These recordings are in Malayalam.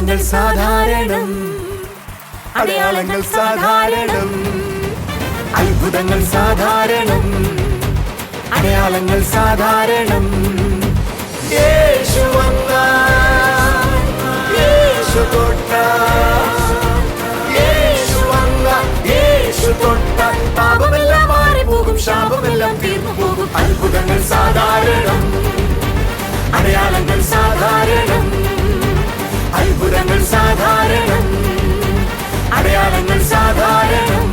അത്ഭുതങ്ങൾ സാധാരണം, അടയാളങ്ങൾ സാധാരണം. അത്ഭുതങ്ങൾ സാധാരണം, അടയാളങ്ങൾ സാധാരണം. യേശു വന്നാൽ, യേശു തൊട്ടാൽ, യേശു വന്നാൽ, യേശു തൊട്ടാൽ പാപമെല്ലാം മാറിപ്പോകും, ശാപമെല്ലാം തീർന്നു പോകും. അത്ഭുതങ്ങൾ സാധാരണം, അടയാളങ്ങൾ സാധാരണം. അത്ഭുതങ്ങൾ സാധാരണം, അടയാളങ്ങൾ സാധാരണം.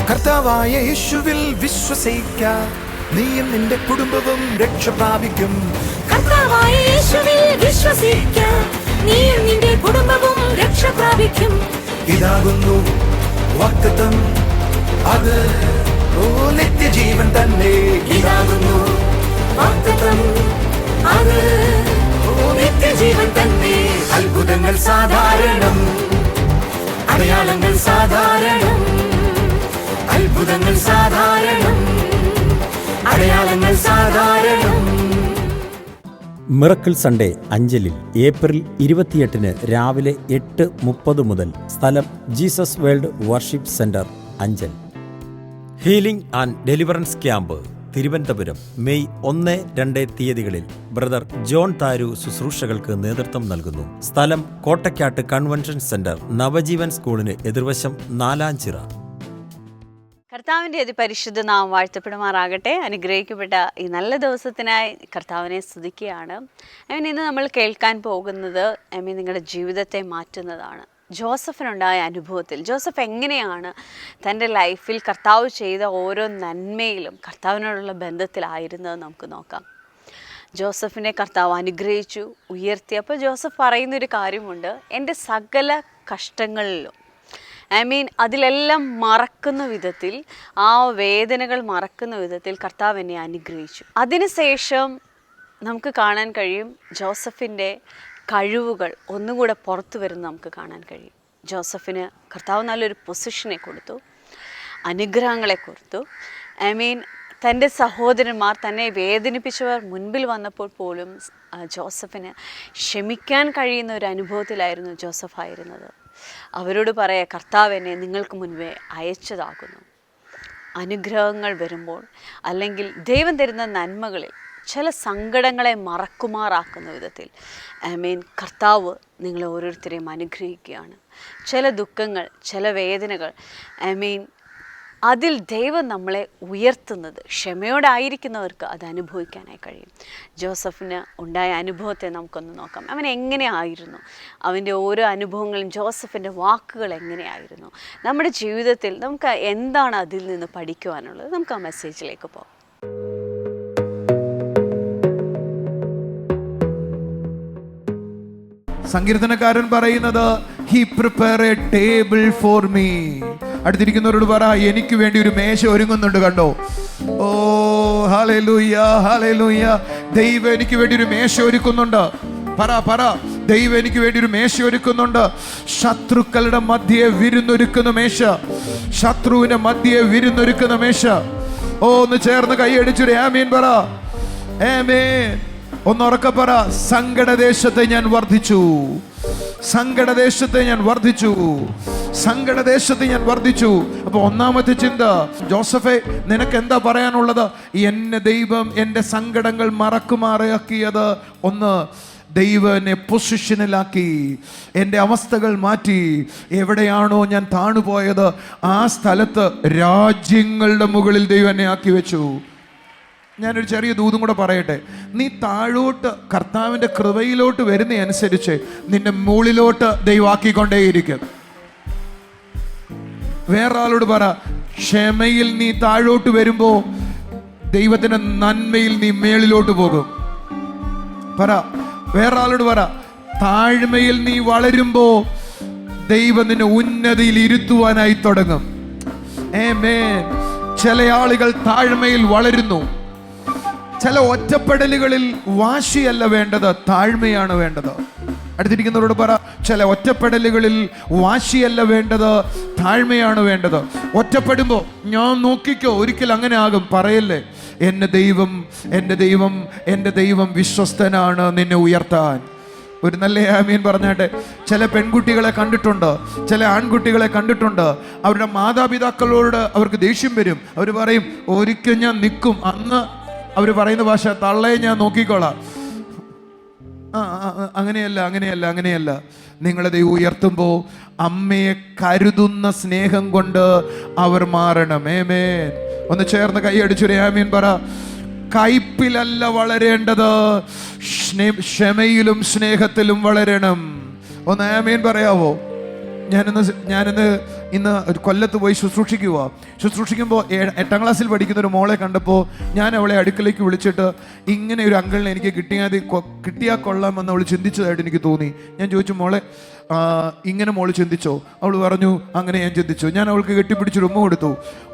കർത്താവായ യേശുവിൽ വിശ്വസിക്കാം, നീയും നിന്റെ കുടുംബവും രക്ഷ പ്രാപിക്കും. കർത്താവായ യേശുവിൽ വിശ്വസിക്കാം, നീയും നിന്റെ കുടുംബവും രക്ഷ പ്രാപിക്കും. ഇതാകുന്നു വാഗ്ദത്തം, അത് നിത്യജീവൻ തന്നെ. ഇതാകുന്നു വാഗ്ദത്തം, അത് നിത്യജീവൻ തന്നെ. അത്ഭുതങ്ങൾ സാധാരണം, അടയാളങ്ങൾ സാധാരണം. അത്ഭുതങ്ങൾ സാധാരണം, അടയാളങ്ങൾ സാധാരണം. മിറക്കിൾ സൺഡേ അഞ്ചലിൽ ഏപ്രിൽ 28 രാവിലെ 8:30 മുതൽ. സ്ഥലം Jesus world worship centre, Anchal. Healing and deliverance camp Thiruvananthapuram May 1-2 തീയതികളിൽ ബ്രദർ ജോൺ താരു ശുശ്രൂഷകൾക്ക് നേതൃത്വം നൽകുന്നു. സ്ഥലം കോട്ടയ്ക്കാട്ട് കൺവെൻഷൻ സെന്റർ, നവജീവൻ സ്കൂളിന് എതിർവശം, നാലാഞ്ചിറ. കർത്താവിൻ്റെ അതിപരിശുദ്ധ നാമം വാഴ്ത്തപ്പെടുമാറാകട്ടെ. അനുഗ്രഹിക്കപ്പെട്ട ഈ നല്ല ദിവസത്തിനായി കർത്താവിനെ സ്തുതിക്കുകയാണ്. ഇന്ന് നമ്മൾ കേൾക്കാൻ പോകുന്നത് നിങ്ങളുടെ ജീവിതത്തെ മാറ്റുന്നതാണ്. ജോസഫിനുണ്ടായ അനുഭവത്തിൽ ജോസഫ് എങ്ങനെയാണ് തൻ്റെ ലൈഫിൽ കർത്താവ് ചെയ്ത ഓരോ നന്മയിലും കർത്താവിനോടുള്ള ബന്ധത്തിലായിരുന്നത് നമുക്ക് നോക്കാം. ജോസഫിനെ കർത്താവ് അനുഗ്രഹിച്ചു, ഉയർത്തി. അപ്പോൾ ജോസഫ് പറയുന്നൊരു കാര്യമുണ്ട്, എൻ്റെ സകല കഷ്ടങ്ങളിലും അതിലെല്ലാം മറക്കുന്ന വിധത്തിൽ, ആ വേദനകൾ മറക്കുന്ന വിധത്തിൽ കർത്താവ് എന്നെ അനുഗ്രഹിച്ചു. അതിനുശേഷം നമുക്ക് കാണാൻ കഴിയും ജോസഫിൻ്റെ കഴിവുകൾ ഒന്നുകൂടെ പുറത്തു വരുന്നത് നമുക്ക് കാണാൻ കഴിയും. ജോസഫിന് കർത്താവ് നല്ലൊരു പൊസിഷനെ കൊടുത്തു, അനുഗ്രഹങ്ങളെ കൊടുത്തു. തൻ്റെ സഹോദരന്മാർ തന്നെ വേദനിപ്പിച്ചവർ മുൻപിൽ വന്നപ്പോൾ പോലും ജോസഫിന് ക്ഷമിക്കാൻ കഴിയുന്ന ഒരു അനുഭവത്തിലായിരുന്നു ജോസഫ് ആയിരുന്നത്. അവരോട് പറയാ, കർത്താവ് എന്നെ നിങ്ങൾക്ക് മുൻപേ അയച്ചതാകുന്നു. അനുഗ്രഹങ്ങൾ വരുമ്പോൾ, അല്ലെങ്കിൽ ദൈവം തരുന്ന നന്മകളിൽ ചില സങ്കടങ്ങളെ മറക്കുമാറാക്കുന്ന വിധത്തിൽ കർത്താവ് നിങ്ങളെ ഓരോരുത്തരെയും അനുഗ്രഹിക്കുകയാണ്. ചില ദുഃഖങ്ങൾ, ചില വേദനകൾ അതിൽ ദൈവം നമ്മളെ ഉയർത്തുന്നത്, ക്ഷമയോടായിരിക്കുന്നവർക്ക് അത് അനുഭവിക്കാനായി കഴിയും. ജോസഫിന് ഉണ്ടായ അനുഭവത്തെ നമുക്കൊന്ന് നോക്കാം. അവൻ എങ്ങനെയായിരുന്നു, അവൻ്റെ ഓരോ അനുഭവങ്ങളും, ജോസഫിൻ്റെ വാക്കുകൾ എങ്ങനെയായിരുന്നു. നമ്മുടെ ജീവിതത്തിൽ നമുക്ക് എന്താണ് അതിൽ നിന്ന് പഠിക്കുവാനുള്ളത്? നമുക്ക് ആ മെസ്സേജിലേക്ക് പോകാം. സങ്കീർത്തനക്കാരൻ പറയുന്നത്, he prepare a table for me. അടുത്തിരിക്കുന്നവരോട് പറ, എനിക്ക് വേണ്ടി ഒരു മേശ ഒരുങ്ങുന്നുണ്ട്. കണ്ടോ? ഓ ഹല്ലേലൂയ, ഹല്ലേലൂയ. ദൈവം എനിക്ക് വേണ്ടി ഒരു മേശ ഒരുക്കുന്നുണ്ട്. പറ, ദൈവം എനിക്ക് വേണ്ടി ഒരു മേശ ഒരുക്കുന്നുണ്ട്. ശത്രുക്കളുടെ മധ്യേ വിരുന്നൊരുക്കുന്ന മേശ, ശത്രുവിന്റെ മധ്യേ വിരുന്നൊരുക്കുന്ന മേശ. ഓ, ഒന്ന് ചേർന്ന് കൈയടിച്ചൊരു ആമീൻ പറ. ആമീൻ. ഒന്നുറക്കെ പറ, സങ്കടദേശത്തെ ഞാൻ വർദ്ധിച്ചു, സങ്കടദേശത്തെ ഞാൻ വർദ്ധിച്ചു, സങ്കടദേശത്തെ ഞാൻ വർദ്ധിച്ചു. അപ്പൊ ഒന്നാമത്തെ ചിന്ത, ജോസഫേ, നിനക്ക് എന്താ പറയാനുള്ളത്? എന്നെ ദൈവം എൻ്റെ സങ്കടങ്ങൾ മറക്കുമാറാക്കിയത്, ഒന്ന്, ദൈവം എന്നെ പൊസിഷനിലാക്കി, എൻ്റെ അവസ്ഥകൾ മാറ്റി. എവിടെയാണോ ഞാൻ താണുപോയത് ആ സ്ഥലത്ത് രാജ്യങ്ങളുടെ മുകളിൽ ദൈവം എന്നെ ആക്കി വെച്ചു. ഞാനൊരു ചെറിയ ദൂതും കൂടെ പറയട്ടെ. നീ താഴോട്ട് കർത്താവിൻ്റെ കൃപയിലോട്ട് വരുന്ന അനുസരിച്ച് നിന്റെ മുകളിലോട്ട് ദൈവാക്കിക്കൊണ്ടേയിരിക്കും. വേറൊരാളോട് പറ, ക്ഷമയിൽ നീ താഴോട്ട് വരുമ്പോ ദൈവത്തിന്റെ നന്മയിൽ നീ മേളിലോട്ട് പോകും. പറ, വേറൊരാളോട് പറ, താഴ്മയിൽ നീ വളരുമ്പോ ദൈവം നിന്നെ ഉന്നതിയിൽ ഇരുത്തുവാനായി തുടങ്ങും. ആമേൻ. ചില ആളുകൾ താഴ്മയിൽ വളരുന്നു. ചില ഒറ്റപ്പെടലുകളിൽ വാശിയല്ല വേണ്ടത്, താഴ്മയാണ് വേണ്ടത്. അടുത്തിരിക്കുന്നവരോട് പറ, ചില ഒറ്റപ്പെടലുകളിൽ വാശിയല്ല വേണ്ടത്, താഴ്മയാണ് വേണ്ടത്. ഒറ്റപ്പെടുമ്പോൾ ഞാൻ നോക്കിക്കോ, ഒരിക്കൽ അങ്ങനെ ആകും. പറയല്ലേ, എൻ്റെ ദൈവം വിശ്വസ്തനാണ് നിന്നെ ഉയർത്താൻ. ഒരു നല്ല ആമീൻ പറഞ്ഞാട്ടെ. ചില പെൺകുട്ടികളെ കണ്ടിട്ടുണ്ട്, ചില ആൺകുട്ടികളെ കണ്ടിട്ടുണ്ട്. അവരുടെ മാതാപിതാക്കളോട് അവർക്ക് ദേഷ്യം വരും. അവർ പറയും, ഒരിക്കൽ ഞാൻ നിൽക്കും, അന്ന് അവർ പറയുന്ന ഭാഷ, തള്ളയെ ഞാൻ നോക്കിക്കോളാം. അങ്ങനെയല്ല. നിങ്ങളെ ദൈവം ഉയർത്തുമ്പോൾ അമ്മയെ കരുതുന്ന സ്നേഹം കൊണ്ട് അവർ മാറണം. ആമേൻ. ഒന്ന് ചേർന്ന് കൈയടിച്ചൊരു ആമീൻ പറ. കയ്പിലല്ല വളരേണ്ടത്, ക്ഷമയിലും സ്നേഹത്തിലും വളരണം. ഒന്ന് ആമീൻ പറയാവോ? ഇന്ന് ഒരു കൊല്ലത്ത് പോയി ശുശ്രൂഷിക്കുമ്പോൾ 8ാം ക്ലാസ്സിൽ പഠിക്കുന്ന ഒരു മോളെ കണ്ടപ്പോൾ ഞാൻ അവളെ അടുക്കളയ്ക്ക് വിളിച്ചിട്ട്, ഇങ്ങനെ ഒരു അങ്കിളിനെ എനിക്ക് കിട്ടിയാൽ കൊള്ളാമെന്ന് അവൾ ചിന്തിച്ചതായിട്ട് എനിക്ക് തോന്നി. ഞാൻ ചോദിച്ചു, മോളെ ഇങ്ങനെ മോള് ചിന്തിച്ചോ? അവൾ പറഞ്ഞു, അങ്ങനെ ഞാൻ ചിന്തിച്ചു. ഞാൻ അവൾക്ക് കെട്ടിപ്പിടിച്ചൊരു ഉമ്മ കൊടുത്തു.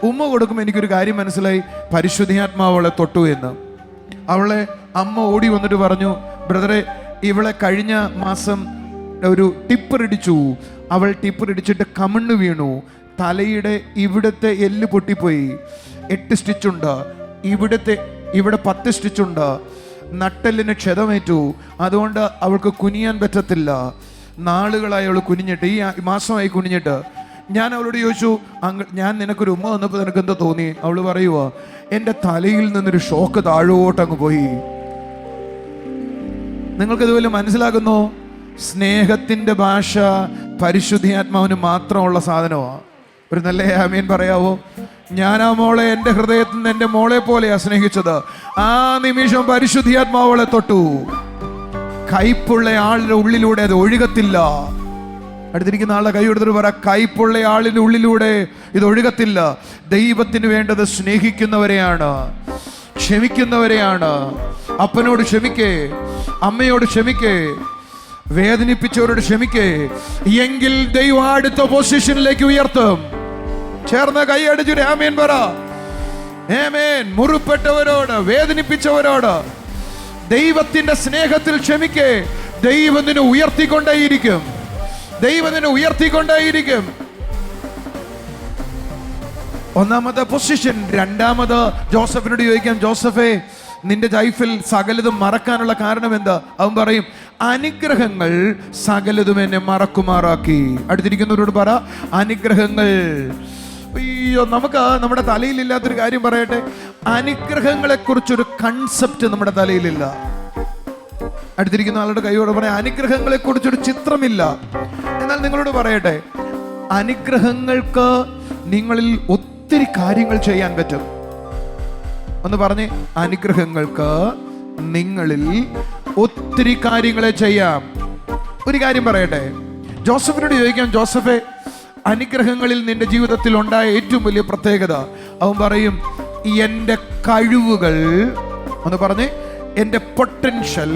ഉമ്മ കൊടുക്കുമ്പോൾ എനിക്കൊരു കാര്യം മനസ്സിലായി, പരിശുദ്ധാത്മാവ് അവളെ തൊട്ടു എന്ന്. അവളെ അമ്മ ഓടി വന്നിട്ട് പറഞ്ഞു, ബ്രദറെ, ഇവളെ കഴിഞ്ഞ മാസം ഒരു ടിപ്പർ ഇടിച്ചു. അവൾ ടിപ്പർ ഇടിച്ചിട്ട് കമണ്ണ് വീണു. തലയുടെ ഇവിടുത്തെ എല്ല് പൊട്ടിപ്പോയി. 8 സ്റ്റിച്ചുണ്ട്. ഇവിടെ 10 സ്റ്റിച്ചുണ്ട്. നട്ടെല്ലിന് ക്ഷതമേറ്റു. അതുകൊണ്ട് അവൾക്ക് കുനിയാൻ പറ്റത്തില്ല. നാളുകളായി അവൾ കുനിഞ്ഞിട്ട്, ഈ മാസമായി കുനിഞ്ഞിട്ട്. ഞാൻ അവളോട് ചോദിച്ചു, ഞാൻ നിനക്കൊരു ഉമ്മ വന്നപ്പോൾ നിനക്ക് എന്താ തോന്നി? അവൾ പറയുവാ, എൻ്റെ തലയിൽ നിന്നൊരു ഷോക്ക് താഴോട്ടങ്ങ് പോയി. നിങ്ങൾക്കിതുപോലെ മനസ്സിലാകുന്നോ? സ്നേഹത്തിൻ്റെ ഭാഷ പരിശുദ്ധാത്മാവിന് മാത്രമുള്ള സാധനമാണ്. ഒരു നല്ല ആമീൻ പറയാവോ? ഞാൻ ആ മോളെ എൻ്റെ ഹൃദയത്തിൽ നിന്ന് എൻ്റെ മോളെ പോലെയാ സ്നേഹിച്ചത്. ആ നിമിഷം പരിശുദ്ധാത്മാവളെ തൊട്ടു. കയ്പുള്ള ആളുടെ ഉള്ളിലൂടെ അത് ഒഴുകത്തില്ല. അടുത്തിരിക്കുന്ന ആളുടെ കൈ കൊടുത്തിട്ട് പറ, കയ്പുള്ള ആളിൻ്റെ ഉള്ളിലൂടെ ഇത് ഒഴുകത്തില്ല. ദൈവത്തിന് വേണ്ടത് സ്നേഹിക്കുന്നവരെയാണ്, ക്ഷമിക്കുന്നവരെയാണ്. അപ്പനോട് ക്ഷമിക്കേ, അമ്മയോട് ക്ഷമിക്കേ, വേദനിപ്പിച്ചവരോട് ക്ഷമിക്കേ, എങ്കിൽ ദൈവം അടുത്ത പൊസിഷനിലേക്ക് ഉയർത്തും. ചേർന്ന് കൈയടിച്ചൊരു ആമേൻ പറ. ആമേൻ. മുറിപ്പെട്ടവരോട്, വേദനിപ്പിച്ചവരോട് ദൈവത്തിന്റെ സ്നേഹത്തിൽ ക്ഷമിക്കേ. ദൈവം നിന്നെ ഉയർത്തിക്കൊണ്ടേയിരിക്കും. ഒന്നാമത്തെ പൊസിഷൻ. രണ്ടാമത് ജോസഫിനോട് ചോദിക്കാം, ജോസഫേ, നിന്റെ ലൈഫിൽ സകലതും മറക്കാനുള്ള കാരണം എന്താ? അവൻ പറയും, അനുഗ്രഹങ്ങൾ സകലതും എന്നെ മറക്കുമാറാക്കി. അടുത്തിരിക്കുന്നവരോട് പറ, അനുഗ്രഹങ്ങൾ. അയ്യോ, നമുക്ക് നമ്മുടെ തലയിലില്ലാത്തൊരു കാര്യം പറയട്ടെ. അനുഗ്രഹങ്ങളെ കുറിച്ചൊരു കൺസെപ്റ്റ് നമ്മുടെ തലയിലില്ല. അടുത്തിരിക്കുന്ന ആളുടെ കൈയോട് പറയാം, അനുഗ്രഹങ്ങളെ കുറിച്ചൊരു ചിത്രമില്ല. എന്നാൽ നിങ്ങളോട് പറയട്ടെ, അനുഗ്രഹങ്ങൾക്ക് നിങ്ങളിൽ ഒത്തിരി കാര്യങ്ങൾ ചെയ്യാൻ പറ്റും. ഒന്ന് പറഞ്ഞേ, അനുഗ്രഹങ്ങൾക്ക് നിങ്ങളിൽ ഒത്തിരി കാര്യങ്ങളെ ചെയ്യാം. ഒരു കാര്യം പറയട്ടെ, ജോസഫിനോട് ചോദിക്കാം, ജോസഫേ, അനുഗ്രഹങ്ങളിൽ നിന്റെ ജീവിതത്തിൽ ഉണ്ടായ ഏറ്റവും വലിയ പ്രത്യേകത? അവൻ പറയും, എൻ്റെ കഴിവുകൾ. ഒന്ന് പറഞ്ഞേ, എൻ്റെ പൊട്ടൻഷ്യൽ.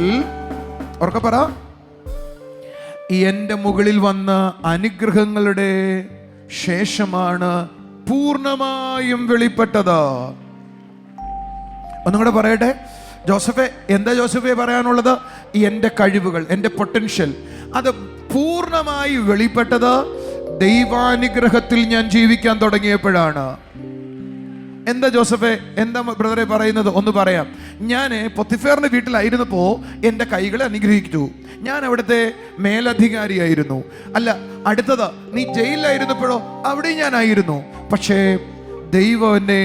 ഉറക്കെ പറ. എൻ്റെ മുകളിൽ വന്ന അനുഗ്രഹങ്ങളുടെ ശേഷമാണ് പൂർണ്ണമായും വെളിപ്പെട്ടത്. ഒന്നുകൂടെ പറയട്ടെ, ജോസഫേ, എന്താ ജോസഫേ പറയാനുള്ളത്? എൻ്റെ കഴിവുകൾ, എൻ്റെ പൊട്ടൻഷ്യൽ, അത് പൂർണ്ണമായി വെളിപ്പെട്ടത് ദൈവാനുഗ്രഹത്തിൽ ഞാൻ ജീവിക്കാൻ തുടങ്ങിയപ്പോഴാണ്. എന്താ ജോസഫേ, എന്താ ബ്രദറെ പറയുന്നത്? ഒന്ന് പറയാം. ഞാൻ പൊത്തിഫേറിന്റെ വീട്ടിലായിരുന്നപ്പോൾ എൻ്റെ കൈകളെ അനുഗ്രഹിച്ചു. ഞാൻ അവിടുത്തെ മേലധികാരിയായിരുന്നു. അല്ല, അടുത്തത്, നീ ജയിലിലായിരുന്നപ്പോഴോ അവിടെയും ഞാനായിരുന്നു. പക്ഷേ ദൈവം എന്നെ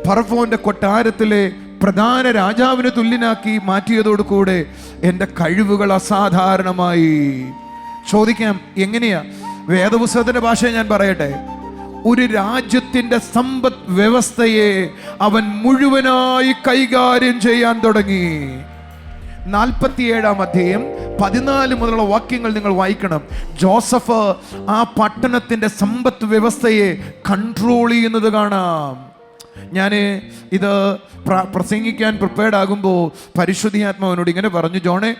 ഫറവോന്റെ കൊട്ടാരത്തിലെ പ്രധാന രാജാവിന് തുല്യനാക്കി മാറ്റിയതോടുകൂടെ എൻ്റെ കഴിവുകൾ അസാധാരണമായി. ചോദിക്കാം, എങ്ങനെയാ? വേദപുസ്തകത്തിന്റെ ഭാഷ ഞാൻ പറയട്ടെ. ഒരു രാജ്യത്തിന്റെ സമ്പദ് വ്യവസ്ഥയെ അവൻ മുഴുവനായി കൈകാര്യം ചെയ്യാൻ തുടങ്ങി. 47-ാം അധ്യായം 14 മുതലുള്ള വാക്യങ്ങൾ നിങ്ങൾ വായിക്കണം. ജോസഫ് ആ പട്ടണത്തിന്റെ സമ്പദ് വ്യവസ്ഥയെ കൺട്രോൾ ചെയ്യുന്നത് കാണാം. ഞാൻ ഇത് പ്രസംഗിക്കാൻ പ്രിപ്പയർഡ് ആകുമ്പോൾ പരിശുദ്ധാത്മാവിനോട് ഇങ്ങനെ പറഞ്ഞു, ജോണേ,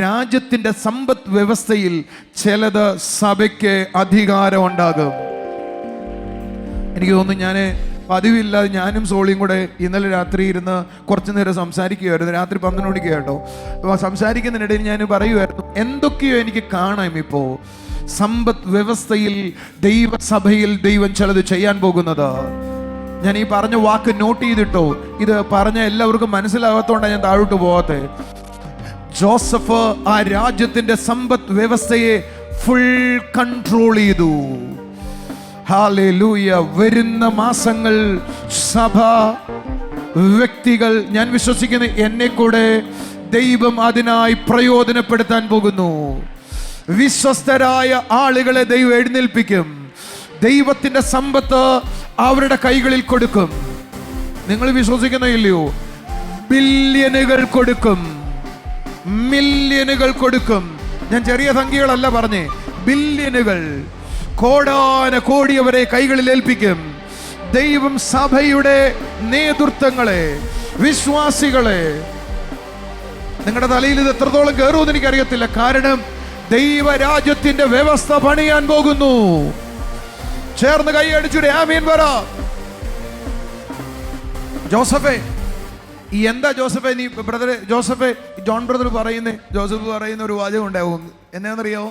രാജ്യത്തിന്റെ സമ്പദ് വ്യവസ്ഥയിൽ ചിലത് സഭയ്ക്ക് അധികാരം ഉണ്ടാകും. എനിക്ക് തോന്നുന്നു ഞാൻ പതിവില്ലാതെ ഞാനും സോളിയും കൂടെ ഇന്നലെ രാത്രി ഇരുന്ന് കുറച്ചു നേരം സംസാരിക്കുകയായിരുന്നു. രാത്രി 12 മണിക്ക് കേട്ടോ. സംസാരിക്കുന്നതിനിടയിൽ ഞാൻ പറയുമായിരുന്നു, എന്തൊക്കെയോ എനിക്ക് കാണാം ഇപ്പോൾ സമ്പദ് വ്യവസ്ഥയിൽ, ദൈവസഭയിൽ ദൈവം ചിലത് ചെയ്യാൻ പോകുന്നത്. ഞാൻ ഈ പറഞ്ഞ വാക്ക് നോട്ട് ചെയ്തിട്ടോ, ഇത് പറഞ്ഞ എല്ലാവർക്കും മനസ്സിലാകാത്തോണ്ടാണ് ഞാൻ താഴോട്ട് പോകാത്തെ. ജോസഫ് ആ രാജ്യത്തിന്റെ സമ്പദ് വ്യവസ്ഥയെ ഫുൾ കൺട്രോൾ ചെയ്തു. ഹല്ലേലൂയ. വരുന്ന മാസങ്ങൾ സഭ, വ്യക്തികൾ, ഞാൻ വിശ്വസിക്കുന്നു എന്നെ കൂടെ ദൈവം അതിനായി പ്രയോജനപ്പെടുത്താൻ പോകുന്നു. വിശ്വസ്തരായ ആളുകളെ ദൈവം എഴുന്നേൽപ്പിക്കും. ദൈവത്തിന്റെ സമ്പത്ത് അവരുടെ കൈകളിൽ കൊടുക്കും. നിങ്ങൾ വിശ്വസിക്കുന്നില്ലയോ? ബില്യനുകൾ കൊടുക്കും, മില്യനുകൾ കൊടുക്കും. ഞാൻ ചെറിയ സംഖ്യകളല്ല പറഞ്ഞേ, ബില്യനുകൾ, കോടാന കോടി അവരെ കൈകളിൽ ഏൽപ്പിക്കും. ദൈവം സഭയുടെ നേതൃത്വങ്ങളെ, വിശ്വാസികളെ, നിങ്ങളുടെ തലയിൽ ഇത് എത്രത്തോളം കയറുമെന്ന് എനിക്കറിയത്തില്ല. കാരണം ദൈവരാജ്യത്തിന്റെ വ്യവസ്ഥ പണിയാൻ പോകുന്നു. ചേർന്ന് കൈ അടിച്ചുടെ ആമീൻ പറ. ജോസഫേ, എന്താ ജോസഫേ നീ ബ്രദറെ, ജോസഫേ, ജോൺ ബ്രദർ ജോസഫ് പറയുന്ന ഒരു വാചകം ഉണ്ടാവും. എന്നാന്നറിയോ?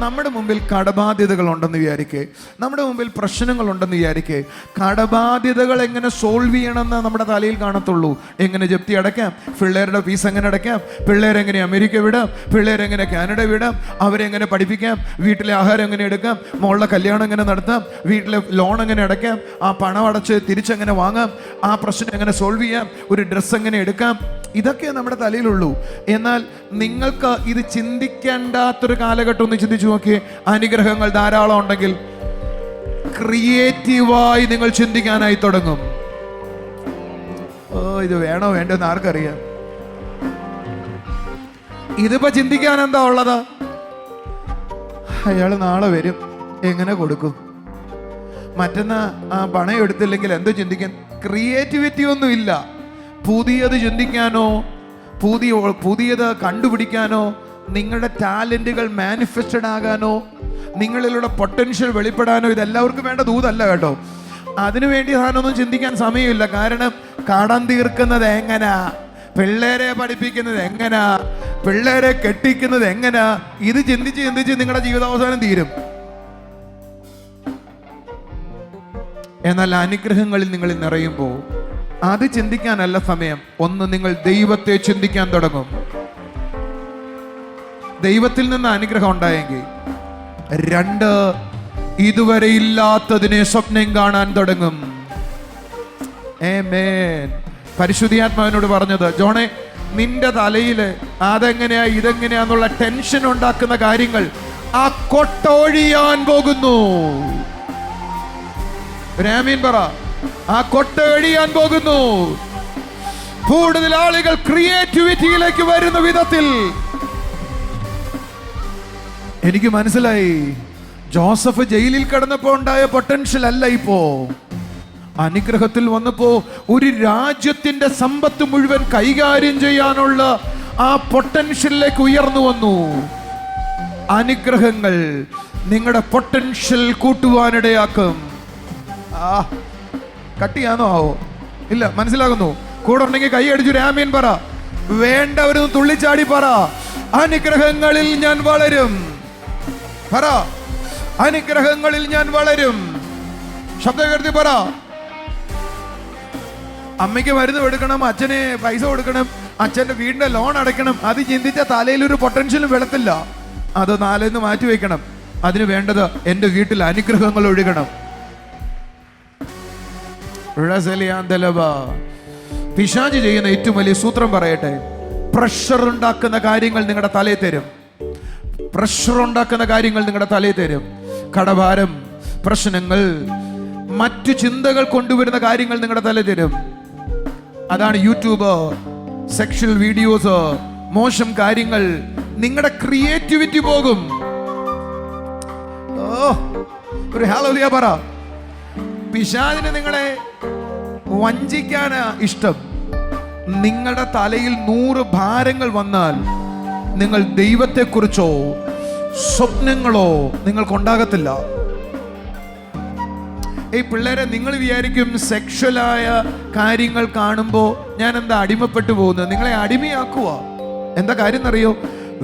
നമ്മുടെ മുമ്പിൽ കടബാധ്യതകൾ ഉണ്ടെന്ന് വിചാരിക്കേ, നമ്മുടെ മുമ്പിൽ പ്രശ്നങ്ങൾ ഉണ്ടെന്ന് വിചാരിക്കേ. കടബാധ്യതകൾ എങ്ങനെ സോൾവ് ചെയ്യണമെന്ന് നമ്മുടെ തലയിൽ കാണത്തുള്ളൂ. എങ്ങനെ ജപ്തി അടയ്ക്കാം, പിള്ളേരുടെ ഫീസ് എങ്ങനെ അടയ്ക്കാം, പിള്ളേരെങ്ങനെ അമേരിക്ക വിടാം, പിള്ളേരെങ്ങനെ കാനഡ വിടാം, അവരെങ്ങനെ പഠിപ്പിക്കാം, വീട്ടിലെ ആഹാരം എങ്ങനെ എടുക്കാം, മോളുടെ കല്യാണം എങ്ങനെ നടത്താം, വീട്ടിലെ ലോൺ എങ്ങനെ അടയ്ക്കാം, ആ പണം അടച്ച് തിരിച്ചെങ്ങനെ വാങ്ങാം, ആ പ്രശ്നം എങ്ങനെ സോൾവ് ചെയ്യാം, ഒരു ഡ്രസ്സ് എങ്ങനെ എടുക്കാം. ഇതൊക്കെ നമ്മുടെ തലയിലുള്ളൂ. എന്നാൽ നിങ്ങൾക്ക് ഇത് ചിന്തിക്കേണ്ടാത്തൊരു കാലഘട്ടം ഒന്ന് ചിന്തിച്ചു നോക്കിയേ. അനുഗ്രഹങ്ങൾ ധാരാളം ഉണ്ടെങ്കിൽ ക്രിയേറ്റീവായി നിങ്ങൾ ചിന്തിക്കാനായി തുടങ്ങും. ഇത് വേണോ വേണ്ടെന്ന് ആർക്കറിയാം? ഇതിപ്പോ ചിന്തിക്കാൻ എന്താ ഉള്ളത്? അയാൾ നാളെ വരും, എങ്ങനെ കൊടുക്കും, മറ്റന്നാ ആ പണം എടുത്തില്ലെങ്കിൽ എന്തോ ചിന്തിക്കാൻ. ക്രിയേറ്റിവിറ്റി ഒന്നും ഇല്ല. പുതിയത് ചിന്തിക്കാനോ പുതിയത് കണ്ടുപിടിക്കാനോ, നിങ്ങളുടെ ടാലന്റുകൾ മാനിഫെസ്റ്റഡ് ആകാനോ, നിങ്ങളിലുള്ള പൊട്ടൻഷ്യൽ വെളിപ്പെടാനോ ഇതെല്ലാവർക്കും വേണ്ട ദൂതല്ല കേട്ടോ. അതിനുവേണ്ടി സാധനമൊന്നും ചിന്തിക്കാൻ സമയമില്ല. കാരണം കടം തീർക്കുന്നത് എങ്ങനാ, പിള്ളേരെ പഠിപ്പിക്കുന്നത് എങ്ങനാ, പിള്ളേരെ കെട്ടിക്കുന്നത് എങ്ങനാ, ഇത് ചിന്തിച്ച് ചിന്തിച്ച് നിങ്ങളുടെ ജീവിതാവസാനം തീരും. എന്നാൽ അനുഗ്രഹങ്ങളിൽ നിങ്ങൾ നിറയുമ്പോൾ അത് ചിന്തിക്കാനല്ല സമയം. ഒന്ന്, നിങ്ങൾ ദൈവത്തെ ചിന്തിക്കാൻ തുടങ്ങും. ദൈവത്തിൽ നിന്ന് അനുഗ്രഹം ഉണ്ടായെങ്കിൽ. 2, ഇതുവരെ ഇല്ലാത്തതിനെ സ്വപ്നം കാണാൻ തുടങ്ങും. ആമേൻ. പരിശുദ്ധാത്മാവിനോട് പറഞ്ഞത്, ജോണേ, നിന്റെ തലയില് അതെങ്ങനെയാ ഇതെങ്ങനെയാന്നുള്ള ടെൻഷൻ ഉണ്ടാക്കുന്ന കാര്യങ്ങൾ ആ കൊട്ടൊഴിയാൻ പോകുന്നു. ആമീൻ പറ. ആ കൊട്ട ഒഴിയാൻ പോകുന്നു. കൂടുതൽ ആളുകൾ ക്രിയേറ്റിവിറ്റിയിലേക്ക് വരുന്ന വിധത്തിൽ. എനിക്ക് മനസ്സിലായി, ജോസഫ് ജയിലിൽ കിടന്നപ്പോ ഉണ്ടായ പൊട്ടൻഷ്യൽ അല്ല ഇപ്പോ. അനുഗ്രഹത്തിൽ വന്നപ്പോ ഒരു രാജ്യത്തിന്റെ സമ്പത്ത് മുഴുവൻ കൈകാര്യം ചെയ്യാനുള്ള ആ പൊട്ടൻഷ്യലിലേക്ക് ഉയർന്നു വന്നു. അനുഗ്രഹങ്ങൾ നിങ്ങളുടെ പൊട്ടൻഷ്യൽ കൂട്ടുവാനിടയാക്കും. കട്ടിയാണോ ആവോ? ഇല്ല, മനസ്സിലാകുന്നു. കൂടെ ഉണ്ടെങ്കിൽ കൈ അടിച്ചു ആമീൻ പറ. വേണ്ടവരൊന്ന് തുള്ളിച്ചാടി പറ, അനുഗ്രഹങ്ങളിൽ ഞാൻ വളരും. പറ, അനുഗ്രഹങ്ങളിൽ ഞാൻ വളരും. ശബ്ദകീർത്തി പറ. അമ്മയ്ക്ക് മരുന്ന് കൊടുക്കണം, അച്ഛന് പൈസ കൊടുക്കണം, അച്ഛന്റെ വീടിന്റെ ലോൺ അടയ്ക്കണം. അത് ചിന്തിച്ച തലയിൽ ഒരു പൊട്ടൻഷ്യലും വെള്ളത്തില്ല. അത് 4 മാറ്റി വെക്കണം. അതിന് വേണ്ടത് എൻ്റെ വീട്ടിൽ അനുഗ്രഹങ്ങൾ ഒഴുകണം. പിശാച് ചെയ്യുന്ന ഏറ്റവും വലിയ സൂത്രം പറയട്ടെ, പ്രഷർ ഉണ്ടാക്കുന്ന കാര്യങ്ങൾ നിങ്ങളുടെ തലയിൽ തരും. പ്രഷർ ഉണ്ടാക്കുന്ന കാര്യങ്ങൾ നിങ്ങളുടെ തലയിൽ തരും. കടഭാരം, പ്രശ്നങ്ങൾ, മറ്റു ചിന്തകൾ കൊണ്ടുവരുന്ന കാര്യങ്ങൾ നിങ്ങളുടെ തലയിൽ തരും. അതാണ് യൂട്യൂബ്, സെക്ഷൽ വീഡിയോസ്, മോശം കാര്യങ്ങൾ. നിങ്ങളുടെ ക്രിയേറ്റിവിറ്റി പോകും. ഒരു ഹല്ലേലൂയ പറ. പിശാചിന് നിങ്ങളെ വഞ്ചിക്കാനാ ഇഷ്ടം. നിങ്ങളുടെ തലയിൽ 100 ഭാരങ്ങൾ വന്നാൽ നിങ്ങൾ ദൈവത്തെക്കുറിച്ചോ സ്വപ്നങ്ങളോ നിങ്ങൾക്കുണ്ടാകത്തില്ല. ഈ പിള്ളേരെ നിങ്ങൾ വിചാരിക്കും സെക്ഷലായ കാര്യങ്ങൾ കാണുമ്പോൾ ഞാൻ എന്താ അടിമപ്പെട്ടു പോകുന്നത്? നിങ്ങളെ അടിമയാക്കുക. എന്താ കാര്യം എന്നറിയോ?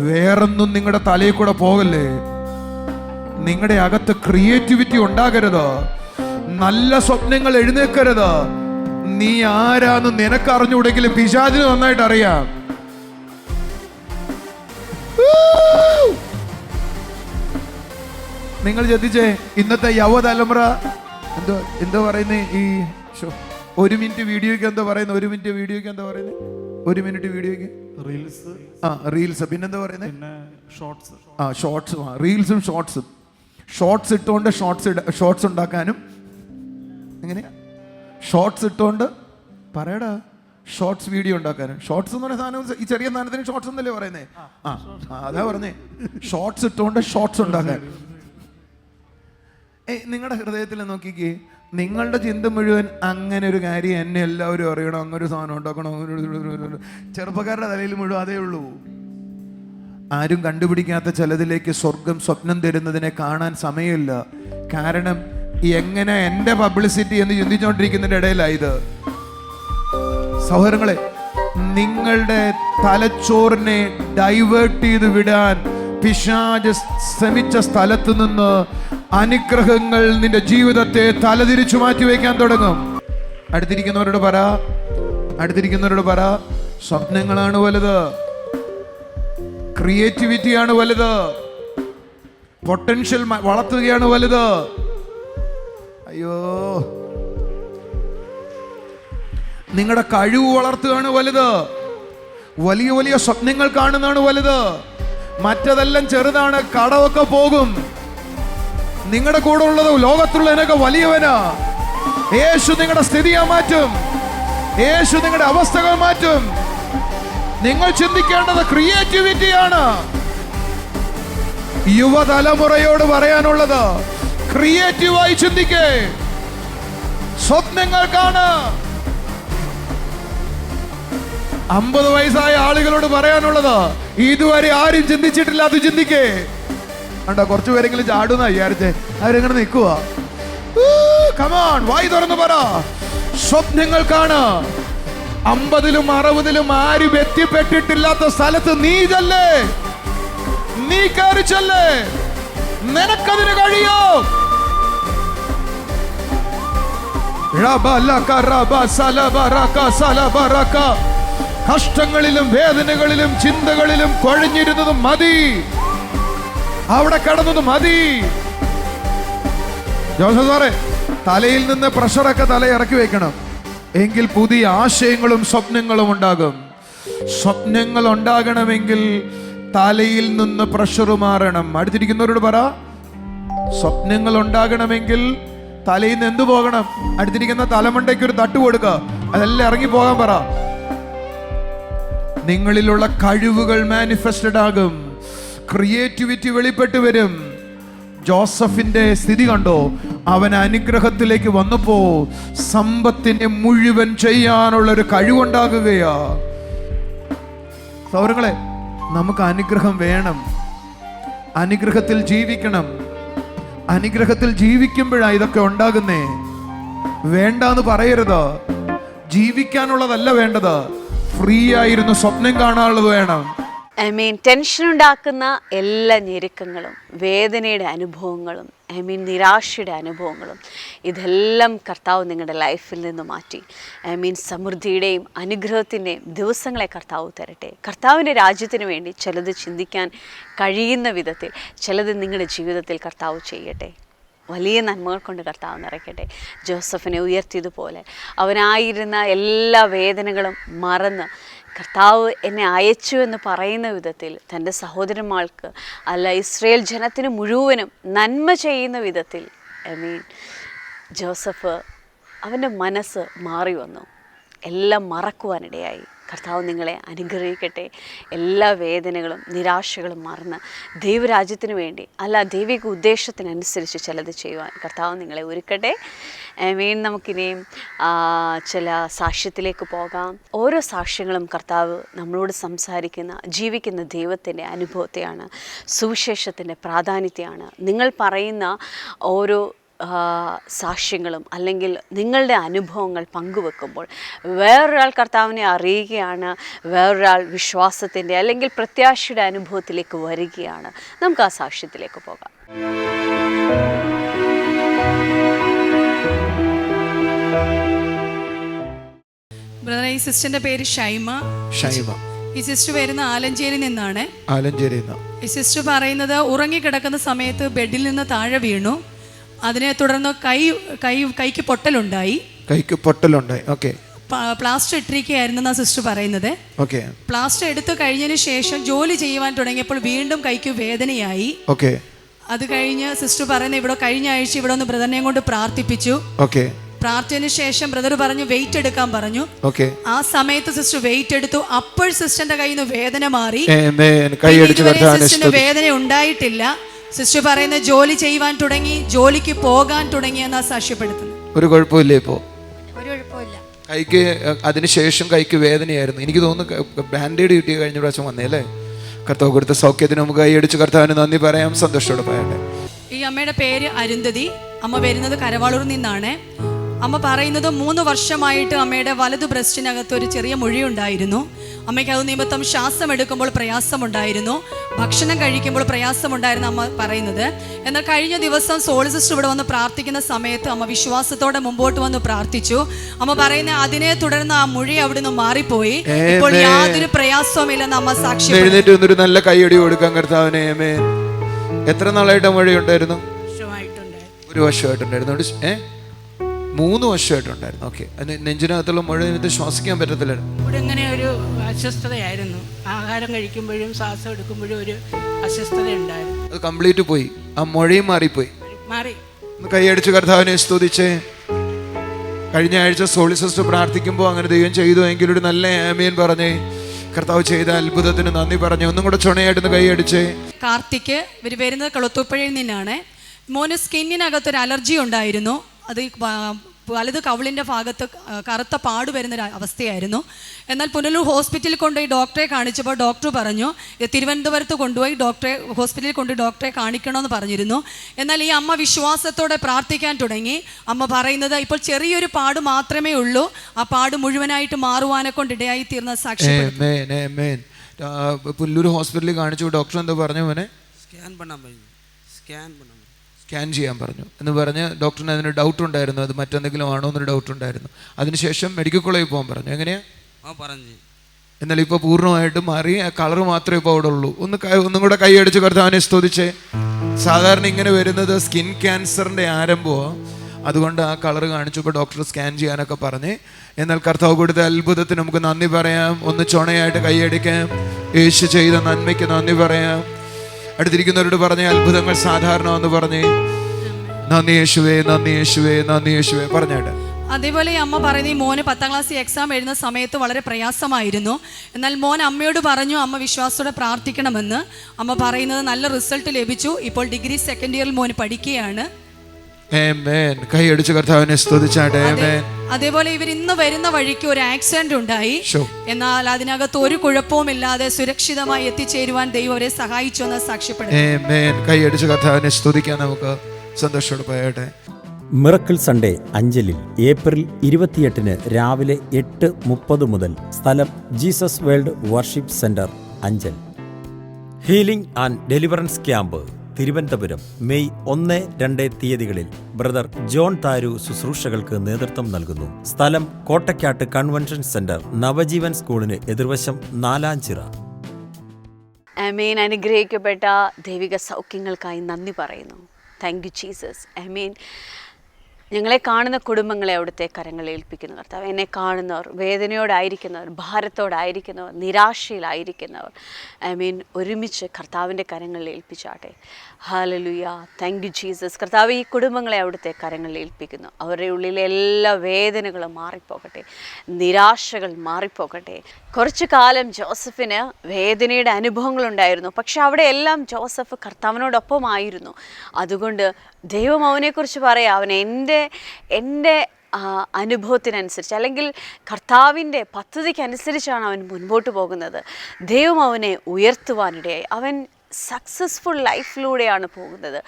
വേറൊന്നും നിങ്ങളുടെ തലയിൽ കൂടെ പോകല്ലേ. നിങ്ങളുടെ അകത്ത് ക്രിയേറ്റിവിറ്റി ഉണ്ടാകരുത്, നല്ല സ്വപ്നങ്ങൾ എഴുന്നേക്കരുത്. നീ ആരാന്ന് നിനക്ക് അറിഞ്ഞുകൂടെങ്കിലും പിശാചിന് നന്നായിട്ട് അറിയാം. നിങ്ങൾ ശ്രദ്ധിച്ചേ, ഇന്നത്തെ യുവതലമുറ എന്തോ പറയുന്നേ, ഈ 1 മിനിറ്റ് വീഡിയോയ്ക്ക് എന്താ പറയുന്നത്? 1 മിനിറ്റ് വീഡിയോയ്ക്ക് എന്താ പറയുന്നത്? 1 മിനിറ്റ് വീഡിയോയ്ക്ക് റീൽസ്. പിന്നെന്താ പറയുന്നത്? ഷോർട്സ്. റീൽസും ഷോർട്സും. ഷോർട്സ് ഇട്ടുകൊണ്ട് ഷോർട്സ് ഉണ്ടാക്കാനും, എങ്ങനെയാ ഷോർട്സ് ഇട്ടുകൊണ്ട് പറയടാ, ഷോർട്സ് വീഡിയോ ഉണ്ടാക്കാനും. ഷോർട്സ് എന്ന് പറയുന്ന സാധനം, ഈ ചെറിയ സാധനത്തിന് ഷോർട്സ് എന്നല്ലേ പറയുന്നേ? അതാ പറഞ്ഞേ, ഷോർട്സ് ഇട്ടുകൊണ്ട് ഷോർട്സ് ഉണ്ടാക്കാൻ. നിങ്ങളുടെ ഹൃദയത്തിൽ നോക്കിക്കേ, നിങ്ങളുടെ ചിന്ത മുഴുവൻ അങ്ങനെ ഒരു കാര്യം എന്നെ എല്ലാവരും അറിയണം, അങ്ങനെ ഒരു സാധനം ഉണ്ടാക്കണം. ചെറുപ്പക്കാരുടെ തലയിൽ മുഴുവൻ അതേ ഉള്ളൂ. ആരും കണ്ടുപിടിക്കാത്ത ചിലതിലേക്ക് സ്വർഗം സ്വപ്നം തരുന്നതിനെ കാണാൻ സമയമില്ല. കാരണം എങ്ങനെ എൻ്റെ പബ്ലിസിറ്റി എന്ന് ചിന്തിച്ചുകൊണ്ടിരിക്കുന്നതിൻ്റെ ഇടയിലായത്. സഹോദരങ്ങളെ, നിങ്ങളുടെ തലച്ചോറിനെ ഡൈവേർട്ട് ചെയ്ത് വിടാൻ പിശാച് ശ്രമിച്ച സ്ഥലത്ത് നിന്ന് അനുഗ്രഹങ്ങൾ നിന്റെ ജീവിതത്തെ തലതിരിച്ചു മാറ്റി വയ്ക്കാൻ തുടങ്ങും. അടുത്തിരിക്കുന്നവരോട് പറ, സ്വപ്നങ്ങളാണ് വലുത്, ക്രിയേറ്റിവിറ്റിയാണ് വലുത്, പൊട്ടൻഷ്യൽ വളർത്തുകയാണ് വലുത്. അയ്യോ, നിങ്ങളുടെ കഴിവ് വളർത്തുകയാണ് വലുത്. വലിയ വലിയ സ്വപ്നങ്ങൾ കാണുന്നതാണ് വലുത്. മറ്റതെല്ലാം ചെറുതാണ്, കടമൊക്കെ പോകും. നിങ്ങളുടെ കൂടെ ഉള്ളത് ലോകത്തുള്ളതിനൊക്കെ വലിയവനാ. യേശു നിങ്ങളുടെ സ്ഥിതിയെ മാറ്റും. യേശു നിങ്ങളുടെ അവസ്ഥകൾ മാറ്റും. നിങ്ങൾ ചിന്തിക്കേണ്ടത് ക്രിയേറ്റിവിറ്റിയാണ്. യുവതലമുറയോട് പറയാനുള്ളത്, ക്രിയേറ്റീവായി ചിന്തിക്കേ, സ്വപ്നങ്ങൾ കാണ്. 50 വയസ്സായ ആളുകളോട് പറയാനുള്ളത്, ഇതുവരെ ആരും ചിന്തിച്ചിട്ടില്ല, അത് ചിന്തിക്കേ. കണ്ടോ, കുറച്ചു പേരെങ്കിലും ചാടുന്ന വിചാരിച്ചേ, അവരെങ്ങനെ നിൽക്കുക? കമോൺ, വായി തുറന്നു പറ, സ്വപ്നങ്ങൾ കാണ്. 50-ലും 60-ലും ആരും എത്തിപ്പെട്ടിട്ടില്ലാത്ത സ്ഥലത്ത് നീ ചെല്ലേ, നീ കയറി ചെല്ലേ. നിനക്കതിന് കഴിയോ? കഷ്ടങ്ങളിലും വേദനകളിലും ചിന്തകളിലും കുഴഞ്ഞിരുന്നതും മതി, അവിടെ കടന്നതും മതി. ജോസഫ് സാറേ, തലയിൽ നിന്ന് പ്രഷറൊക്കെ തല ഇറക്കി വെക്കണം, എങ്കിൽ പുതിയ ആശയങ്ങളും സ്വപ്നങ്ങളും ഉണ്ടാകും. സ്വപ്നങ്ങൾ ഉണ്ടാകണമെങ്കിൽ തലയിൽ നിന്ന് പ്രഷർ മാറണം. അടുത്തിരിക്കുന്നവരോട് പറ, സ്വപ്നങ്ങൾ ഉണ്ടാകണമെങ്കിൽ തലയിൽ നിന്ന് എന്തു പോകണം? അടുത്തിരിക്കുന്ന തലമണ്ടയ്ക്ക് ഒരു തട്ട് കൊടുക്കുക, അതെല്ലാം ഇറങ്ങി പോകാൻ പറ. നിങ്ങളിലുള്ള കഴിവുകൾ മാനിഫെസ്റ്റഡ് ആകും, ക്രിയേറ്റിവിറ്റി വെളിപ്പെട്ട് വരും. ജോസഫിന്റെ സ്ഥിതി കണ്ടോ? അവൻ അനുഗ്രഹത്തിലേക്ക് വന്നപ്പോ സമ്പത്തിനെ മുഴുവൻ ചെയ്യാനുള്ള ഒരു കഴിവുണ്ടാകുകയാ. സൗരങ്ങളെ, നമുക്ക് അനുഗ്രഹം വേണം, അനുഗ്രഹത്തിൽ ജീവിക്കണം. അനുഗ്രഹത്തിൽ ജീവിക്കുമ്പോഴാണ് ഇതൊക്കെ ഉണ്ടാകുന്നേ. വേണ്ടാന്ന് പറയരുത്. ജീവിക്കാനുള്ളതല്ല വേണ്ടത്, ഫ്രീ ആയിരുന്നു സ്വപ്നം കാണാനുള്ളത് വേണം. ടെൻഷൻ ഉണ്ടാക്കുന്ന എല്ലാ ഞെരുക്കങ്ങളും, വേദനയുടെ അനുഭവങ്ങളും, നിരാശയുടെ അനുഭവങ്ങളും, ഇതെല്ലാം കർത്താവ് നിങ്ങളുടെ ലൈഫിൽ നിന്ന് മാറ്റി സമൃദ്ധിയുടെയും അനുഗ്രഹത്തിൻ്റെയും ദിവസങ്ങളെ കർത്താവ് തരട്ടെ. കർത്താവിൻ്റെ രാജ്യത്തിന് വേണ്ടി ചിലത് ചിന്തിക്കാൻ കഴിയുന്ന വിധത്തിൽ ചിലത് നിങ്ങളുടെ ജീവിതത്തിൽ കർത്താവ് ചെയ്യട്ടെ. വലിയ നന്മകൾ കൊണ്ട് കർത്താവ് നിറയ്ക്കട്ടെ. ജോസഫിനെ ഉയർത്തിയതുപോലെ അവനായിരുന്ന എല്ലാ വേദനകളും മറന്ന് കർത്താവ് എന്നെ അയച്ചു എന്ന് പറയുന്ന വിധത്തിൽ തൻ്റെ സഹോദരന്മാർക്ക് അല്ല ഇസ്രയേൽ ജനത്തിന് മുഴുവനും നന്മ ചെയ്യുന്ന വിധത്തിൽ ജോസഫ് അവൻ്റെ മനസ്സ് മാറി വന്നു. എല്ലാം മറക്കുവാനിടയായി. കർത്താവ് നിങ്ങളെ അനുഗ്രഹിക്കട്ടെ. എല്ലാ വേദനകളും നിരാശകളും മറന്ന് ദൈവരാജ്യത്തിന് വേണ്ടി അല്ല ദൈവിക ഉദ്ദേശത്തിനനുസരിച്ച് ചിലത് ചെയ്യുവാൻ കർത്താവ് നിങ്ങളെ ഒരുക്കട്ടെ. നമുക്കിനിയും ചില സാക്ഷ്യത്തിലേക്ക് പോകാം. ഓരോ സാക്ഷ്യങ്ങളും കർത്താവ് നമ്മളോട് സംസാരിക്കുന്ന ജീവിക്കുന്ന ദൈവത്തിൻ്റെ അനുഭവത്തെയാണ്, സുവിശേഷത്തിൻ്റെ പ്രാധാന്യത്തെയാണ്. നിങ്ങൾ പറയുന്ന ഓരോ സാക്ഷ്യങ്ങളും അല്ലെങ്കിൽ നിങ്ങളുടെ അനുഭവങ്ങൾ പങ്കുവെക്കുമ്പോൾ വേറൊരാൾ കർത്താവിനെ അറിയുകയാണ്, വേറൊരാൾ വിശ്വാസത്തിൻ്റെ അല്ലെങ്കിൽ പ്രത്യാശയുടെ അനുഭവത്തിലേക്ക് വരികയാണ്. നമുക്ക് ആ സാക്ഷ്യത്തിലേക്ക് പോകാം. ബ്രദറെ, ഈ സിസ്റ്ററിന്റെ പേര് ഷൈമ. ഈ സിസ്റ്റർ വരുന്ന ആലഞ്ചേരി നിന്നാണ്. ഈ സിസ്റ്റർ പറയുന്നത് ഉറങ്ങിക്കിടക്കുന്ന സമയത്ത് ബെഡിൽ നിന്ന് താഴെ വീണു. അതിനെ തുടർന്ന് കൈക്ക് പൊട്ടലുണ്ടായി. പ്ലാസ്റ്റർ ഇട്ടിരിക്കുകയായിരുന്നു സിസ്റ്റർ പറയുന്നത്. പ്ലാസ്റ്റർ എടുത്തു കഴിഞ്ഞതിന് ശേഷം ജോലി ചെയ്യുവാൻ തുടങ്ങിയപ്പോൾ വീണ്ടും കൈക്ക് വേദനയായി. അത് കഴിഞ്ഞ് സിസ്റ്റർ പറയുന്നത് കഴിഞ്ഞ ആഴ്ച ഇവിടെ ഒന്ന് ബ്രദറിനെയും കൊണ്ട് പ്രാർത്ഥിപ്പിച്ചു. പ്രാർത്ഥനയ്ക്ക് ശേഷം ബ്രദർ പറഞ്ഞു വെയിറ്റ് എടുക്കാൻ പറഞ്ഞു. ആ സമയത്ത് സിസ്റ്റർ വെയിറ്റ് എടുത്തു. അപ്പോൾ സിസ്റ്ററിന്റെ കയ്യിൽ നിന്ന് വേദന മാറി. സിസ്റ്ററിന് വേദന ഉണ്ടായിട്ടില്ല. സിസ്റ്റർ പറയുന്നത് ജോലി ചെയ്യുവാൻ തുടങ്ങി, ജോലിക്ക് പോകാൻ തുടങ്ങി എന്നാ സാക്ഷ്യപ്പെടുത്തുന്നു. ഒരു കുഴപ്പമില്ല. ഇപ്പോ ഒരു കുഴപ്പമില്ല. കൈക്ക് അതിനുശേഷം കൈക്ക് വേദനയായിരുന്നു. എനിക്ക് തോന്നുന്നു ബാൻഡേഡ് കിട്ടിയ കഴിഞ്ഞ പ്രാവശ്യം വന്നേ അല്ലേ? കർത്താവ് കൊടുത്ത സൗഖ്യത്തിന് നമുക്ക് കൈയടിച്ച് കർത്താവിന് നന്ദി പറയാം, സന്തോഷത്തോടെ പറയട്ടെ. ഈ അമ്മയുടെ പേര് അരുന്ധതി. അമ്മ വരുന്നത് കരവാളൂർ നിന്നാണ്. അമ്മ പറയുന്നത് 3 വർഷമായിട്ട് അമ്മയുടെ വലതു ബ്രസ്റ്റിനകത്ത് ഒരു ചെറിയ മുഴയുണ്ടായിരുന്നു. അമ്മയ്ക്ക് അത് നിമിത്തം ശ്വാസം എടുക്കുമ്പോൾ പ്രയാസമുണ്ടായിരുന്നു, ഭക്ഷണം കഴിക്കുമ്പോൾ പ്രയാസമുണ്ടായിരുന്നു അമ്മ പറയുന്നത്. എന്നാൽ കഴിഞ്ഞ ദിവസം സോളി സിസ്റ്റർ ഇവിടെ വന്ന് പ്രാർത്ഥിക്കുന്ന സമയത്ത് അമ്മ വിശ്വാസത്തോടെ മുമ്പോട്ട് വന്ന് പ്രാർത്ഥിച്ചു. അമ്മ പറയുന്നത് അതിനെ തുടർന്ന് ആ മുഴ അവിടുന്ന് മാറിപ്പോയി. ഇപ്പോൾ യാതൊരു പ്രയാസവുമില്ലെന്ന് അമ്മ സാക്ഷി. എഴുന്നേറ്റ് നല്ല കൈയടി കൊടുക്കാൻ കർത്താവിനെ. എത്ര നാളായിട്ട് മുഴയുണ്ടായിരുന്നു? ഒരു വർഷമായിട്ടുണ്ടായിരുന്നു. 3 വർഷമായിട്ടുണ്ടായിരുന്നു. ഓക്കെ. നെഞ്ചിനകത്തുള്ള മുഴ ശ്വാസിക്കാൻ പറ്റത്തില്ല. ഇവിടെ ഇങ്ങനെ ഒരു അസ്വസ്ഥതയായിരുന്നു. ആഹാരം കഴിക്കുമ്പോഴും ശ്വാസം എടുക്കുമ്പോഴും ഒരു അസ്വസ്ഥത ഉണ്ടായിരുന്നു. അത് കംപ്ലീറ്റ് പോയി. ആ മുഴയും മാറി. കൈയടിച്ച് കർത്താവിനെ സ്തുതിച്ചേ. കഴിഞ്ഞ ആഴ്ച സോളി സിസ്റ്റർ പ്രാർത്ഥിക്കുമ്പോൾ അങ്ങനെ ദൈവം ചെയ്തു എങ്കിൽ ഒരു നല്ല ആമേൻ പറഞ്ഞേ. കർത്താവ് ചെയ്ത അത്ഭുതത്തിന് നന്ദി പറഞ്ഞു. ഒന്നും കൂടെ ചുണയായിട്ടൊന്ന് കൈയടിച്ചേ. കാർത്തിക് ഇവർ വരുന്നത് കളുത്തൂപ്പുഴയിൽ നിന്നാണ്. മോന് സ്കിന്നിനകത്തൊരു അലർജി ഉണ്ടായിരുന്നു. അത് വലത് കവിളിൻ്റെ ഭാഗത്ത് കറുത്ത പാട് വരുന്നൊരു അവസ്ഥയായിരുന്നു. എന്നാൽ പുനലൂർ ഹോസ്പിറ്റലിൽ കൊണ്ടുപോയി ഡോക്ടറെ കാണിച്ചപ്പോൾ ഡോക്ടർ പറഞ്ഞു തിരുവനന്തപുരത്ത് കൊണ്ടുപോയി ഹോസ്പിറ്റലിൽ കൊണ്ടുപോയി ഡോക്ടറെ കാണിക്കണമെന്ന് പറഞ്ഞിരുന്നു. എന്നാൽ ഈ അമ്മ വിശ്വാസത്തോടെ പ്രാർത്ഥിക്കാൻ തുടങ്ങി. അമ്മ പറയുന്നത് ഇപ്പോൾ ചെറിയൊരു പാട് മാത്രമേ ഉള്ളൂ, ആ പാട് മുഴുവനായിട്ട് മാറുവാനെ കൊണ്ട് ഇടയായി തീർന്ന സാക്ഷി. പുനലൂർ ഹോസ്പിറ്റലിൽ കാണിച്ചു. ഡോക്ടർ എന്താ പറഞ്ഞു? മോനെ സ്കാൻ ചെയ്യാൻ പറഞ്ഞു എന്ന് പറഞ്ഞ് ഡോക്ടറിന് അതിന് ഡൗട്ട് ഉണ്ടായിരുന്നു, അത് മറ്റെന്തെങ്കിലും ആണോ എന്നൊരു ഡൗട്ട് ഉണ്ടായിരുന്നു. അതിനുശേഷം മെഡിക്കൽ കോളേജിൽ പോകാൻ പറഞ്ഞു. എങ്ങനെയാ പറഞ്ഞു? എന്നാൽ ഇപ്പോൾ പൂർണ്ണമായിട്ടും മാറി. ആ കളർ മാത്രമേ ഇപ്പോൾ അവിടെ ഉള്ളൂ. ഒന്നും കൂടെ കൈയടിച്ച് കർത്താവിനെ സ്തുതിച്ചേ. സാധാരണ ഇങ്ങനെ വരുന്നത് സ്കിൻ ക്യാൻസറിൻ്റെ ആരംഭമാണ്. അതുകൊണ്ട് ആ കളർ കാണിച്ചപ്പോൾ ഡോക്ടർ സ്കാൻ ചെയ്യാനൊക്കെ പറഞ്ഞ്. എന്നാൽ കർത്താവ് കൊടുത്ത അത്ഭുതത്തിന് നമുക്ക് നന്ദി പറയാം. ഒന്ന് ചുണയായിട്ട് കൈയടിക്കാം. യേശു ചെയ്ത നന്മയ്ക്ക് നന്ദി പറയാം. അടുത്തിരിക്കുന്നവരോട് പറഞ്ഞ അത്ഭുതങ്ങൾ സാധാരണ എന്ന് പറഞ്ഞേ. നന്ദി യേശുവേ, നന്ദി യേശുവേ, നന്ദി യേശുവേ പറഞ്ഞേട്ടെ. അതേപോലെ ഈ അമ്മ പറയുന്നത് ഈ മോന് 10ാം ക്ലാസ് എക്സാം എഴുതുന്ന സമയത്ത് വളരെ പ്രയാസമായിരുന്നു. എന്നാൽ മോൻ അമ്മയോട് പറഞ്ഞു അമ്മ വിശ്വാസത്തോടെ പ്രാർത്ഥിക്കണമെന്ന്. അമ്മ പറയുന്നത് നല്ല റിസൾട്ട് ലഭിച്ചു. ഇപ്പോൾ ഡിഗ്രി 2nd ഇയറിൽ മോന് പഠിക്കുകയാണ്. കൈയടിച്ച് കർത്താവിനെ സ്തുതിച്ചാട്ടെ. അതേപോലെ ഇവർ ഇന്ന് വരുന്ന വഴിക്ക് ഒരു ആക്സിഡന്റ് ഉണ്ടായി. എന്നാൽ അതിനകത്ത് ഒരു കുഴപ്പവുമില്ലാതെ സുരക്ഷിതമായി എത്തിച്ചേരുവാൻ ദൈവം അവരെ സഹായിച്ചു എന്ന് സാക്ഷ്യപ്പെടുന്നു. കൈയടിച്ച് കർത്താവിനെ സ്തുതിക്കാൻ നമുക്ക് സന്തോഷത്തോടെ പോയട്ടെ. മിറക്കിൾ സൺഡേ അഞ്ചലിൽ ഏപ്രിൽ 28 രാവിലെ 8:30 മുതൽ. സ്ഥലം Jesus world worship centre, Anchal. Healing and deliverance camp Thiruvananthapuram May 1-2 തീയതികളിൽ ബ്രദർ ജോൺ താരു ശുശ്രൂഷകൾക്ക് നേതൃത്വം നൽകുന്നു. സ്ഥലം കോട്ടയ്ക്കാട്ട് കൺവെൻഷൻ സെന്റർ, നവജീവൻ സ്കൂളിന് എതിർവശം, നാലാഞ്ചിറ. ആമേൻ. അനുഗ്രഹിക്കപ്പെട്ട ദൈവിക സൗഖ്യങ്ങൾക്കായി നന്ദി പറയുന്നു. Thank you Jesus. ആമേൻ. ഞങ്ങളെ കാണുന്ന കുടുംബങ്ങളെ അവിടുത്തെ കരങ്ങളിൽ ഏൽപ്പിക്കുന്നു കർത്താവ്. എന്നെ കാണുന്നവർ, വേദനയോടായിരിക്കുന്നവർ, ഭാരത്തോടായിരിക്കുന്നവർ, നിരാശയിലായിരിക്കുന്നവർ, ഒരുമിച്ച് കർത്താവിൻ്റെ കരങ്ങളിൽ ഏൽപ്പിച്ചാട്ടെ. ഹല്ലേലൂയ. Thank you Jesus. കർത്താവ് ഈ കുടുംബങ്ങളെ അവിടുത്തെ കരങ്ങളിൽ ഏൽപ്പിക്കുന്നു. അവരുടെ ഉള്ളിലെ എല്ലാ വേദനകളും മാറിപ്പോകട്ടെ, നിരാശകൾ മാറിപ്പോകട്ടെ. കുറച്ചു കാലം ജോസഫിന് വേദനയുടെ അനുഭവങ്ങളുണ്ടായിരുന്നു. പക്ഷെ അവിടെ എല്ലാം ജോസഫ് കർത്താവിനോടൊപ്പമായിരുന്നു. അതുകൊണ്ട് ദൈവം അവനെക്കുറിച്ച് പറയാം, അവൻ എൻ്റെ അനുഭവത്തിനനുസരിച്ച് അല്ലെങ്കിൽ കർത്താവിൻ്റെ പദ്ധതിക്കനുസരിച്ചാണ് അവൻ മുൻപോട്ട് പോകുന്നത്. ദൈവം അവനെ ഉയർത്തുവാനിടയായി. അവൻ സക്സസ്ഫുൾ ലൈഫിലൂടെയാണ് പോകുന്നത്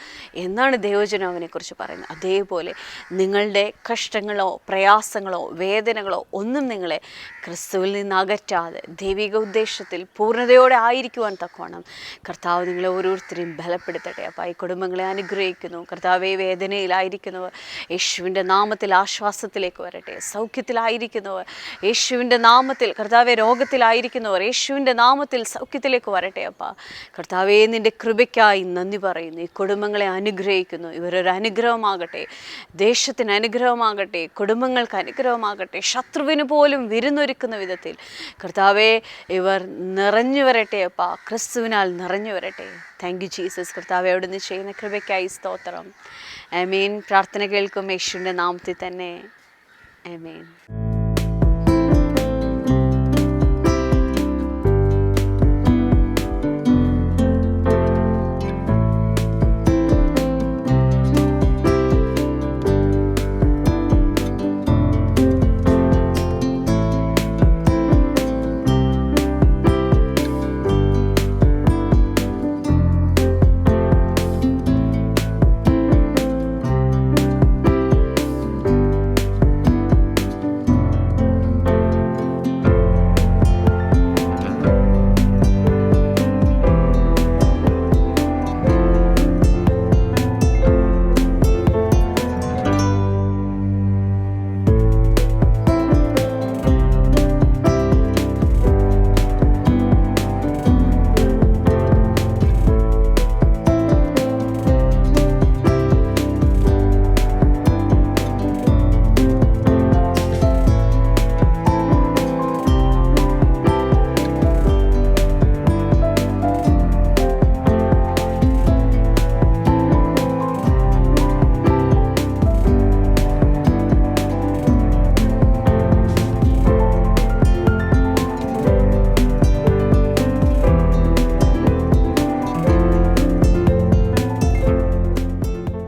എന്നാണ് ദൈവജനം അവനെക്കുറിച്ച് പറയുന്നത്. അതേപോലെ നിങ്ങളുടെ കഷ്ടങ്ങളോ പ്രയാസങ്ങളോ വേദനകളോ ഒന്നും നിങ്ങളെ ക്രിസ്തുവിൽ നിന്ന് അകറ്റാതെ ദൈവിക ഉദ്ദേശത്തിൽ പൂർണ്ണതയോടെ ആയിരിക്കുവാൻ തക്കവണ്ണം കർത്താവ് നിങ്ങളെ ഓരോരുത്തരെയും ബലപ്പെടുത്തട്ടെ. അപ്പോൾ ഈ കുടുംബങ്ങളെ അനുഗ്രഹിക്കുന്നു. കർത്താവെ, വേദനയിലായിരിക്കുന്നവർ യേശുവിൻ്റെ നാമത്തിൽ ആശ്വാസത്തിലേക്ക് വരട്ടെ. സൗഖ്യത്തിലായിരിക്കുന്നവർ യേശുവിൻ്റെ നാമത്തിൽ, കർത്താവെ രോഗത്തിലായിരിക്കുന്നവർ യേശുവിൻ്റെ നാമത്തിൽ സൗഖ്യത്തിലേക്ക് വരട്ടെ. അപ്പ കർത്താവെ, നിൻ്റെ കൃപയ്ക്കായി നന്ദി പറയുന്നു. ഈ കുടുംബങ്ങളെ അനുഗ്രഹിക്കുന്നു. ഇവരൊരു അനുഗ്രഹമാകട്ടെ, ദേശത്തിന് അനുഗ്രഹമാകട്ടെ, കുടുംബങ്ങൾക്ക് അനുഗ്രഹമാകട്ടെ, ശത്രുവിന് പോലും വിരുന്നൊരുക്കുന്ന വിധത്തിൽ കർത്താവെ ഇവർ നിറഞ്ഞു വരട്ടെ. അപ്പാ, ക്രിസ്തുവിനാൽ നിറഞ്ഞു വരട്ടെ. Thank you Jesus. കർത്താവെ, അവിടുന്ന് ചെയ്യുന്ന കൃപയ്ക്കായി സ്തോത്രം. ആമേൻ. പ്രാർത്ഥന കേൾക്കും യേശുവിൻ്റെ നാമത്തിൽ തന്നെ. ആമേൻ.